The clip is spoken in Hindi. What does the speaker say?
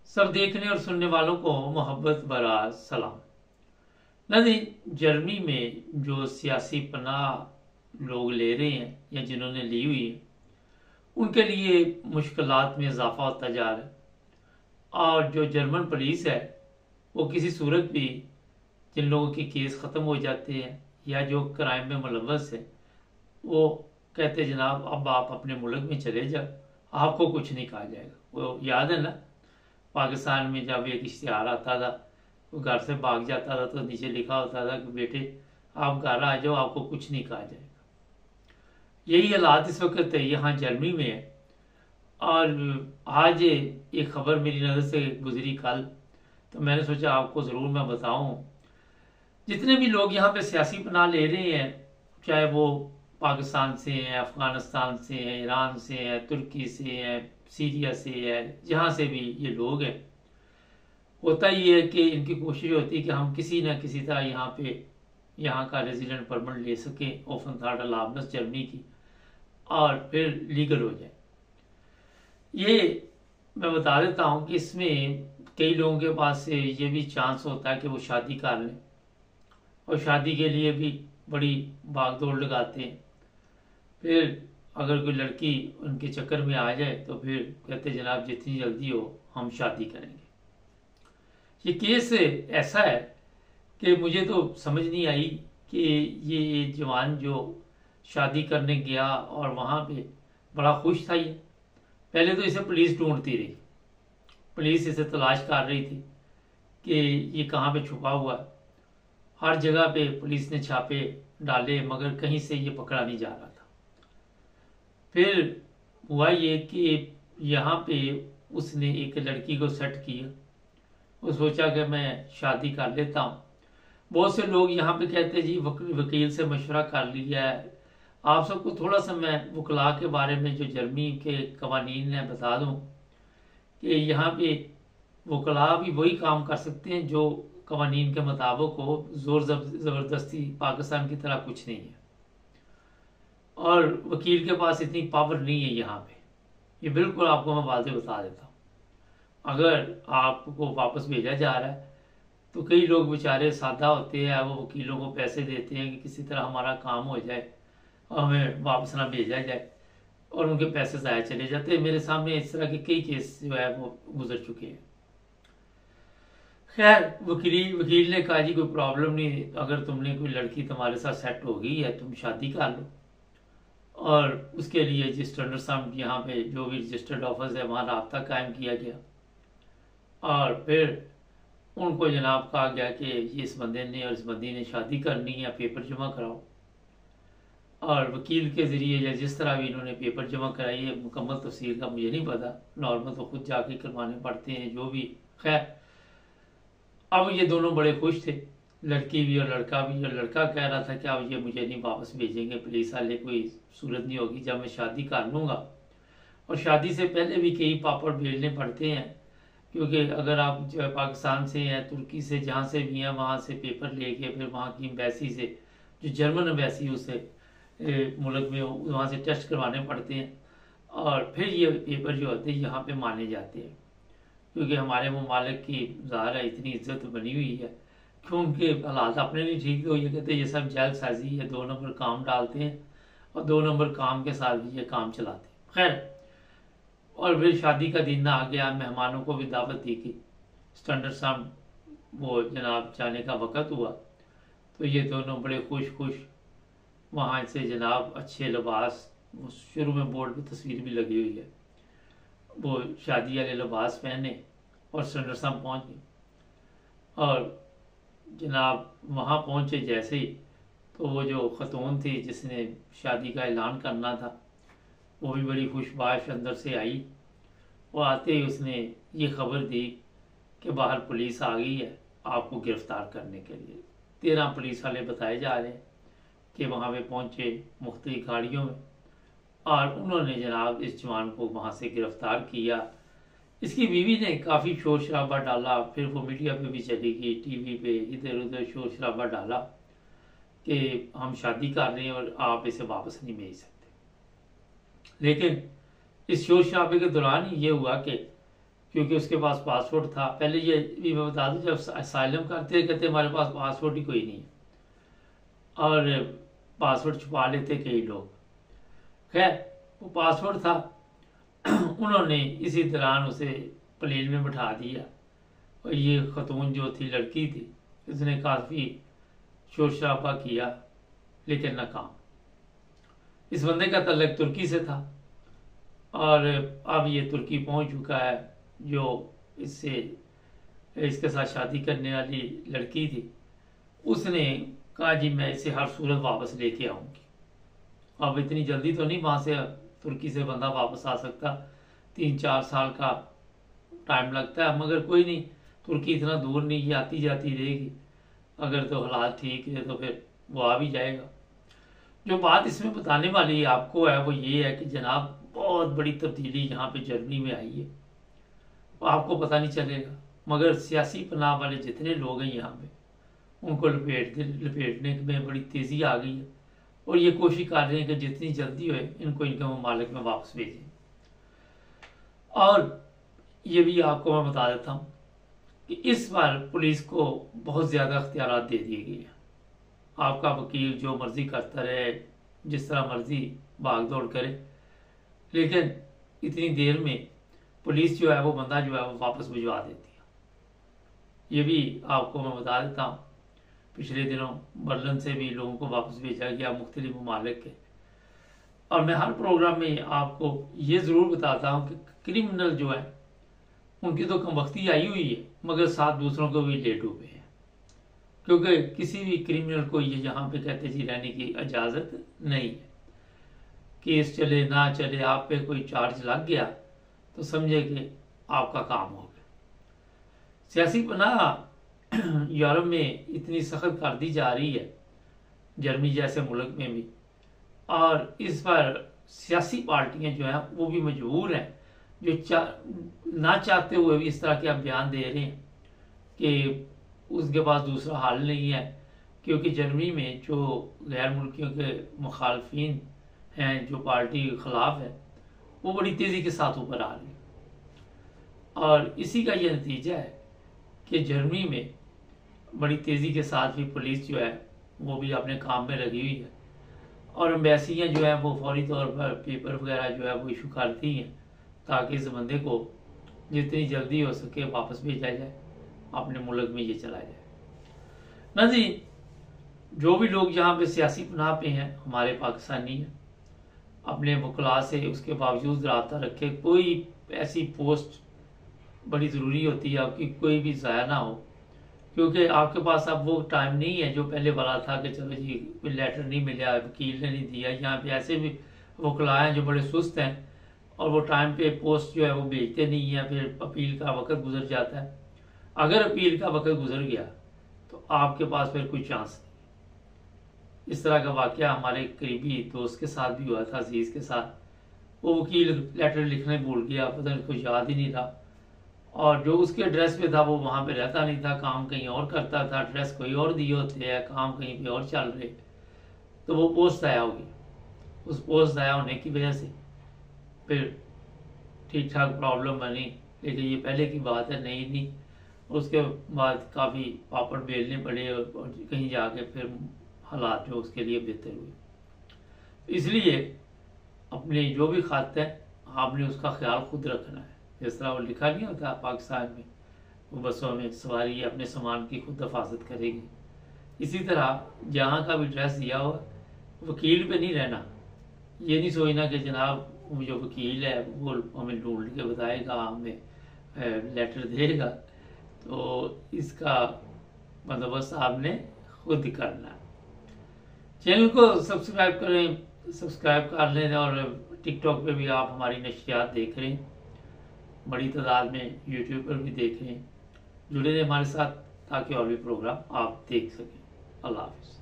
सब देखने और सुनने वालों को मोहब्बत भरा सलाम। नहीं, जर्मनी में जो सियासी पनाह लोग ले रहे हैं या जिन्होंने ली हुई है, उनके लिए मुश्किलात में इजाफा होता जा रहा है। और जो जर्मन पुलिस है, वो किसी सूरत भी जिन लोगों के केस ख़त्म हो जाते हैं या जो क्राइम में मुलव्वस है, वो कहते जनाब अब आप अपने मुल्क में चले जाओ, आपको कुछ नहीं कहा जाएगा। वो याद है ना, पाकिस्तान में जब एक इश्तिहार आता था, वो घर से भाग जाता था तो नीचे लिखा होता था कि बेटे आप घर आ जाओ, आपको कुछ नहीं कहा जाएगा। यही हालात इस वक्त यहाँ जर्मनी में है। और आज एक खबर मेरी नज़र से गुजरी कल, तो मैंने सोचा आपको ज़रूर मैं बताऊं। जितने भी लोग यहाँ पे सियासी पनाह ले रहे हैं, चाहे वो पाकिस्तान से हैं, अफगानिस्तान से हैं, ईरान से हैं, तुर्की से हैं, सीरिया से है, जहाँ से भी ये लोग हैं, होता ही है कि इनकी कोशिश होती है कि हम किसी न किसी तरह यहाँ का रेजिडेंट परमिट ले सकें ओफनथार्ड जर्मनी की, और फिर लीगल हो जाए। ये मैं बता देता हूँ कि इसमें कई लोगों के पास से ये भी चांस होता है कि वो शादी कर लें, और शादी के लिए भी बड़ी भागदौड़ लगाते हैं। फिर अगर कोई लड़की उनके चक्कर में आ जाए तो फिर कहते जनाब जितनी जल्दी हो हम शादी करेंगे। ये केस ऐसा है कि मुझे तो समझ नहीं आई कि ये जवान जो शादी करने गया और वहाँ पे बड़ा खुश था। ये पहले तो इसे पुलिस ढूंढती रही, पुलिस इसे तलाश कर रही थी कि ये कहाँ पे छुपा हुआ है। हर जगह पे पुलिस ने छापे डाले, मगर कहीं से ये पकड़ा नहीं जा रहा था। फिर हुआ ये कि यहाँ पे उसने एक लड़की को सेट किया, वो सोचा कि मैं शादी कर लेता हूँ। बहुत से लोग यहाँ पे कहते जी वकील से मशवरा कर लिया है। आप सबको थोड़ा सा मैं वकला के बारे में जो जर्मनी के कवानीन है बता दूँ कि यहाँ पे वकला भी वही काम कर सकते हैं जो कवानीन के मुताबिक हो, जोर ज़बरदस्ती पाकिस्तान की तरह कुछ नहीं है। और वकील के पास इतनी पावर नहीं है यहाँ पे, ये बिल्कुल आपको मैं वाज़ेह बता देता हूँ। अगर आपको वापस भेजा जा रहा है तो कई लोग बेचारे सादा होते हैं, वो वकीलों को पैसे देते हैं कि किसी तरह हमारा काम हो जाए और हमें वापस ना भेजा जाए, और उनके पैसे ज़ाया चले जाते हैं। मेरे सामने इस तरह के कई केस जो है वो गुजर चुके हैं। खैर वकील ने कहा जी कोई प्रॉब्लम नहीं, अगर तुमने कोई लड़की तुम्हारे साथ सेट हो गई है तुम शादी कर लो। और उसके लिए रजिस्टर्ड सम यहाँ पे जो भी रजिस्टर्ड ऑफिस है वहाँ रब्ता कायम किया गया, और फिर उनको जनाब कहा गया कि ये इस बंदे ने और इस बंदी ने शादी करनी है, पेपर जमा कराओ। और वकील के ज़रिए या जिस तरह भी इन्होंने पेपर जमा कराई है, मुकम्मल तफसील का मुझे नहीं पता, नॉर्मल तो खुद जाके करवाने पड़ते हैं जो भी। खैर अब ये दोनों बड़े खुश थे, लड़की भी और लड़का भी। और लड़का कह रहा था कि अब ये मुझे नहीं वापस भेजेंगे पुलिस वाले, कोई सूरत नहीं होगी जब मैं शादी कर लूँगा। और शादी से पहले भी कई पापड़ बेलने पड़ते हैं, क्योंकि अगर आप जो पाकिस्तान से या तुर्की से जहाँ से भी हैं वहाँ से पेपर लेके फिर वहाँ की एम्बेसी से, जो जर्मन एम्बेसी उसे मुल्क में वहाँ से टेस्ट करवाने पड़ते हैं, और फिर ये पेपर जो होते हैं यहाँ पे माने जाते हैं। क्योंकि हमारे ममालिक की ज़ाहिर है इतनी इज्जत बनी हुई है कि उनके हालात अपने नहीं ठीक, तो ये कहते हैं ये सब जैलसाजी है, 2 नंबर काम डालते हैं और 2 नंबर काम के साथ भी ये काम चलाते हैं। खैर और फिर शादी का दिन आ गया, मेहमानों को भी दावत दी गई, स्टैंडर्ड साम वो जनाब जाने का वक़्त हुआ, तो ये दोनों बड़े खुश वहाँ से जनाब अच्छे लिबास, शुरू में बोर्ड पे तस्वीर भी लगी हुई है, वो शादी वाले लिबास पहने और स्टैंडर्ड साम पहुँच गए। और जनाब वहाँ पहुँचे जैसे ही, तो वो जो ख़तून थी जिसने शादी का ऐलान करना था, वो भी बड़ी खुशबाश अंदर से आई। वो आते ही उसने ये खबर दी कि बाहर पुलिस आ गई है आपको गिरफ्तार करने के लिए। 13 पुलिस वाले बताए जा रहे हैं कि वहाँ पे पहुँचे मुख्तलिफ गाड़ियों में, और उन्होंने जनाब इस जवान को वहाँ से गिरफ्तार किया। इसकी बीवी ने काफ़ी शोर शराबा डाला, फिर वो मीडिया पे भी चली गई, टीवी पे इधर उधर शोर शराबा डाला कि हम शादी कर रहे हैं और आप इसे वापस नहीं भेज सकते। लेकिन इस शोर शराबे के दौरान ही ये हुआ कि क्योंकि उसके पास पासपोर्ट था। पहले ये भी मैं बता दूं, जब असाइलम करते कहते हमारे पास पासपोर्ट ही कोई नहीं, और पासपोर्ट छुपा लेते कई लोग। खैर वो पासपोर्ट था, उन्होंने इसी दौरान उसे प्लेन में बिठा दिया, और ये खतून जो थी, लड़की थी, उसने काफ़ी शोर शराबा किया लेकिन नाकाम। इस बंदे का तल्लक तुर्की से था, और अब ये तुर्की पहुंच चुका है। जो इसके साथ शादी करने वाली लड़की थी, उसने कहा जी मैं इसे हर सूरत वापस लेके आऊंगी। अब इतनी जल्दी तो नहीं वहां से तुर्की से बंदा वापस आ सकता, 3-4 साल का टाइम लगता है, मगर कोई नहीं, तुर्की इतना दूर नहीं, ये आती जाती रहेगी। अगर तो हालात ठीक है तो फिर वो आ भी जाएगा। जो बात इसमें बताने वाली आपको है वो ये है कि जनाब बहुत बड़ी तब्दीली यहाँ पे जर्मनी में आई है, आपको पता नहीं चलेगा, मगर सियासी पनाह वाले जितने लोग हैं यहाँ पे, उनको लपेटने में बड़ी तेज़ी आ गई है, और ये कोशिश कर रहे हैं कि जितनी जल्दी हो इनको इनके ममालिक में वापस भेजें। और ये भी आपको मैं बता देता हूँ कि इस बार पुलिस को बहुत ज़्यादा अख्तियारात दे दिए गए हैं। आपका वकील जो मर्जी करता रहे, जिस तरह मर्जी भाग दौड़ करे, लेकिन इतनी देर में पुलिस जो है वो बंदा जो है वो वापस भिजवा देती है। ये भी आपको मैं बता देता हूँ, पिछले दिनों बर्लिन से भी लोगों को वापस भेजा गया मुख्तलिफ ममालिक के। और मैं हर प्रोग्राम में आपको ये ज़रूर बताता हूँ कि क्रिमिनल जो है उनकी तो कमबख्ती आई हुई है, मगर साथ दूसरों को भी ले डूबे हैं, क्योंकि किसी भी क्रिमिनल को ये यहाँ पे कहते जी रहने की इजाज़त नहीं है। केस चले ना चले, आप पे कोई चार्ज लग गया तो समझे कि आपका काम हो गया। सियासी पनाह यूरोप में इतनी सख्त कर दी जा रही है, जर्मनी जैसे मुल्क में भी, और इस पर सियासी पार्टियां जो हैं वो भी मजबूर हैं, जो ना चाहते हुए भी इस तरह के आप बयान दे रहे हैं कि उसके पास दूसरा हल नहीं है, क्योंकि जर्मनी में जो गैर मुल्कियों के मुखालफिन हैं, जो पार्टी के खिलाफ है, वो बड़ी तेज़ी के साथ ऊपर आ रही है। और इसी का ये नतीजा है कि जर्मनी में बड़ी तेज़ी के साथ भी पुलिस जो है वो भी अपने काम में लगी हुई है, और एम्बेसियाँ जो है वो फौरी तौर पर पेपर वगैरह जो है वो इशू करती हैं ताकि इस बंदे को जितनी जल्दी हो सके वापस भेजा जाए, अपने मुल्क में ये चला जाए ना जी। जो भी लोग यहाँ पे सियासी पनाह पे हैं, हमारे पाकिस्तानी हैं, अपने वकला से उसके बावजूद रब्ता रखे। कोई ऐसी पोस्ट बड़ी ज़रूरी होती है आपकी, कोई भी ज़ाया ना हो, क्योंकि आपके पास अब वो टाइम नहीं है जो पहले वाला था कि चलो जी कोई लेटर नहीं मिला, वकील ने नहीं दिया। यहाँ पे ऐसे भी वकला हैं जो बड़े सुस्त हैं, और वो टाइम पे पोस्ट जो है वो भेजते नहीं है, फिर अपील का वक्त गुजर जाता है। अगर अपील का वक्त गुजर गया तो आपके पास फिर कोई चांस नहीं। इस तरह का वाकया हमारे करीबी दोस्त के साथ भी हुआ था, अजीज़ के साथ। वो वकील लेटर लिखने भूल गया, पता नहीं कुछ याद ही नहीं था, और जो उसके एड्रेस पे था वो वहाँ पे रहता नहीं था, काम कहीं और करता था, एड्रेस कोई और दिए होते हैं, काम कहीं पे और चल रहे, तो वो पोस्ट ज़ाया हो गई। उस पोस्ट ज़ाया होने की वजह से फिर ठीक ठाक प्रॉब्लम बनी, लेकिन ये पहले की बात है, नई नहीं। उसके बाद काफ़ी पापड़ बेलने पड़े, और कहीं जाके फिर हालात जो उसके लिए बेहतर हुए। इसलिए अपने जो भी खत है आपने उसका ख्याल खुद रखना है। जिस तरह वो लिखा नहीं होता पाकिस्तान में, वो बसों में सवारी अपने सामान की खुद हिफाजत करेगी, इसी तरह जहाँ का भी एड्रेस दिया हुआ वकील पे नहीं रहना। ये नहीं सोचना कि जनाब वो जो वकील है वो हमें ढूंढ के बताएगा, हमें लेटर देगा, तो इसका बंदोबस्त आपने खुद करना है। चैनल को सब्सक्राइब करें, सब्सक्राइब कर लें, और टिकटॉक पे भी आप हमारी नशियात देख रहे हैं, बड़ी तादाद में यूट्यूब पर भी देख रहे हैं। जुड़े रहें हमारे साथ ताकि और भी प्रोग्राम आप देख सकें। अल्लाह हाफिज़।